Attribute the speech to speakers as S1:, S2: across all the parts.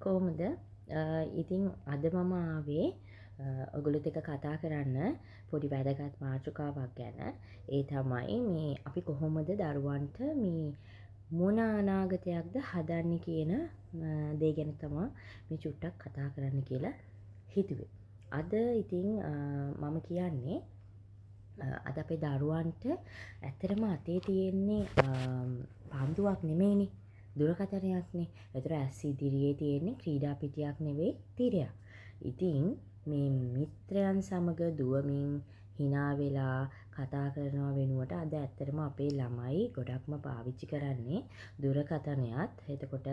S1: කොහොමද? ඉතින් අද මම ආවේ ඔයගොල්ලොත් එක්ක කතා කරන්න පොඩි වැදගත් මාතෘකාවක් ගැන. ඒ තමයි මේ අපි කොහොමද දරුවන්ට මේ මොන අනාගතයක්ද හදන්නේ කියන දේ ගැන තමයි මේ චුට්ටක් කතා කරන්න කියලා හිතුවේ. අද ඉතින් මම කියන්නේ අද අපේ දරුවන්ට ඇත්තටම අතේ තියෙන්නේ පන්දුවක් නෙමෙයිනේ. දුරකථනයක්නේ. ඒතර ඇස් ඉදිරියේ තියෙන්නේ ක්‍රීඩා පිටියක් නෙවෙයි තිරයක්. ඉතින් මේ මිත්‍රයන් සමග දුවමින් hina වෙලා කතා කරනව වෙනුවට අද ඇත්තටම අපේ ළමයි ගොඩක්ම පාවිච්චි කරන්නේ දුරකථනයත්. එතකොට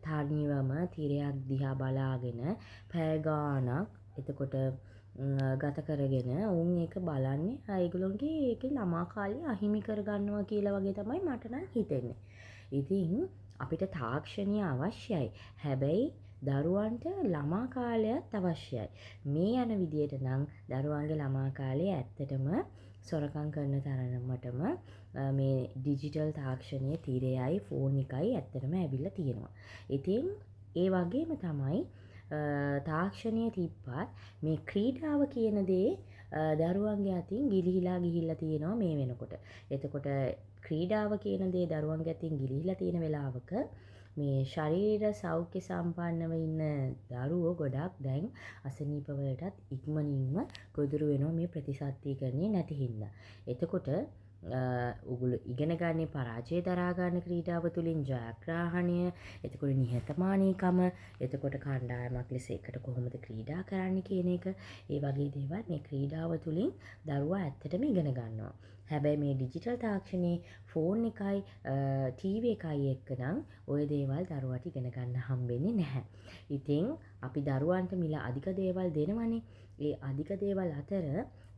S1: තනියම තිරයක් දිහා බලාගෙන පැය ගාණක් එතකොට ගත කරගෙන උන් ඒක බලන්නේ ඒගොල්ලන්ගේ ඒකේ ළමා කාලය අහිමි කරගන්නවා කියලා වගේ තමයි මට නම් හිතෙන්නේ. ඉතින් අපිට තාක්ෂණය අවශ්‍යයි. හැබැයි දරුවන්ට ළමා කාලයත් අවශ්‍යයි. මේ යන විදියට නම් දරුවන්ගේ ළමා කාලය ඇත්තටම සොරකම් කරන තරමටම මේ ඩිජිටල් තාක්ෂණයේ තිරයයි ෆෝන් එකයි ඇත්තටම ඇවිල්ලා තියෙනවා. ඉතින් ඒ වගේම තමයි තාක්ෂණය තිබ්බත් මේ ක්‍රීඩාව කියන දේ දරුවන්ගේ අතින් ගිලිහිලා ගිහිල්ලා තියෙනවා මේ වෙනකොට. එතකොට ක්‍රීඩාව කියන දේ දරුවන්ගේ අතින් ගිලිහිලා තියෙන වෙලාවක මේ ශරීර සෞඛ්‍ය සම්පන්නව ඉන්න දරුවෝ ගොඩක් දැන් අසනීප වලටත් ඉක්මනින්ම ගොදුරු වෙනවා මේ ප්‍රතිසන්දීකරණය නැති හින්දා. එතකොට උගුළු ඉගෙන ගන්න පරාජය දරා ගන්න ක්‍රීඩාව තුළින් ජයග්‍රහණය, එතකොට නිහතමානීකම, එතකොට කණ්ඩායමක් ලෙස එකට කොහොමද ක්‍රීඩා කරන්න කියන එක, ඒ වගේ දේවල් මේ ක්‍රීඩාව තුළින් දරුවා ඇත්තටම ඉගෙන ගන්නවා. හැබැයි මේ ඩිජිටල් තාක්ෂණයේ ෆෝන් එකයි ටීවී එකයි එක්ක නම් ওই දේවල් දරුවාට ඉගෙන ගන්න හම්බෙන්නේ නැහැ. ඉතින් අපි දරුවන්ට මිල අධික දේවල් දෙනවනේ. ඒ අධික දේවල් අතර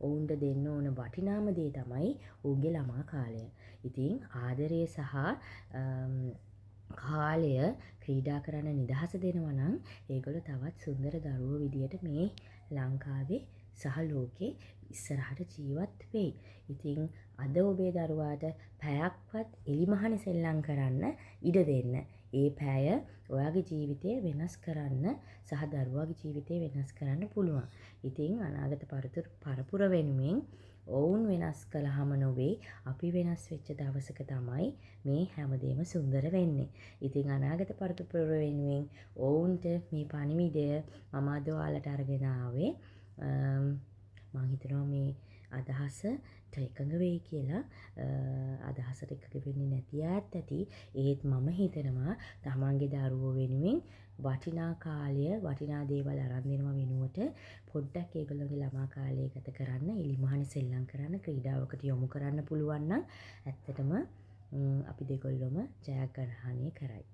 S1: ඔවුන්ට දෙන්න ඕන වටිනාම දේ තමයි ඔවුන්ගේ ළමා කාලය. ඉතින් ආදරය සහ කාලය ක්‍රීඩා කරන්න නිදහස දෙනවා නම් ඒගොල්ලෝ තවත් සුන්දර දරුවෝ විදියට මේ ලංකාවේ සහ ලෝකේ ඉස්සරහට ජීවත් වෙයි. ඉතින් අද ඔබේ දරුවාට පැයක්වත් එලිමහනේ සෙල්ලම් කරන්න ඉඩ දෙන්න. ඒ පැය ඔයාගේ ජීවිතය වෙනස් කරන්න සහ දරුවාගේ ජීවිතය වෙනස් කරන්න පුළුවන්. ඉතින් අනාගත පරපුර වෙනුවෙන් ඔවුන් වෙනස් කළාම නොවේ අපි වෙනස් වෙච්ච දවසක තමයි මේ හැමදේම සුන්දර වෙන්නේ. ඉතින් අනාගත පරපුර වෙනුවෙන් ඔවුන්ට මේ පණිවිඩය මම අද ඔයාලට අරගෙන ආවේ. මම හිතනවා මේ අදහසට එකඟ වෙයි කියලා. අදහසට එකඟ වෙන්නේ නැති අයත් ඇති. ඒත් මම හිතනවා තමන්ගේ දරුවෝ වෙනුවෙන් වටිනා කාලය වටිනා දේවල් අරන් දෙනවා වෙනුවට පොඩ්ඩක් ඒගොල්ලෝගේ ළමා කාලය ගත කරන්න, එලිමහනේ සෙල්ලම් කරන්න, ක්‍රීඩාවකට යොමු කරන්න පුළුවන් නම් ඇත්තටම අපි දෙගොල්ලොම ජයග්‍රහණය කරයි.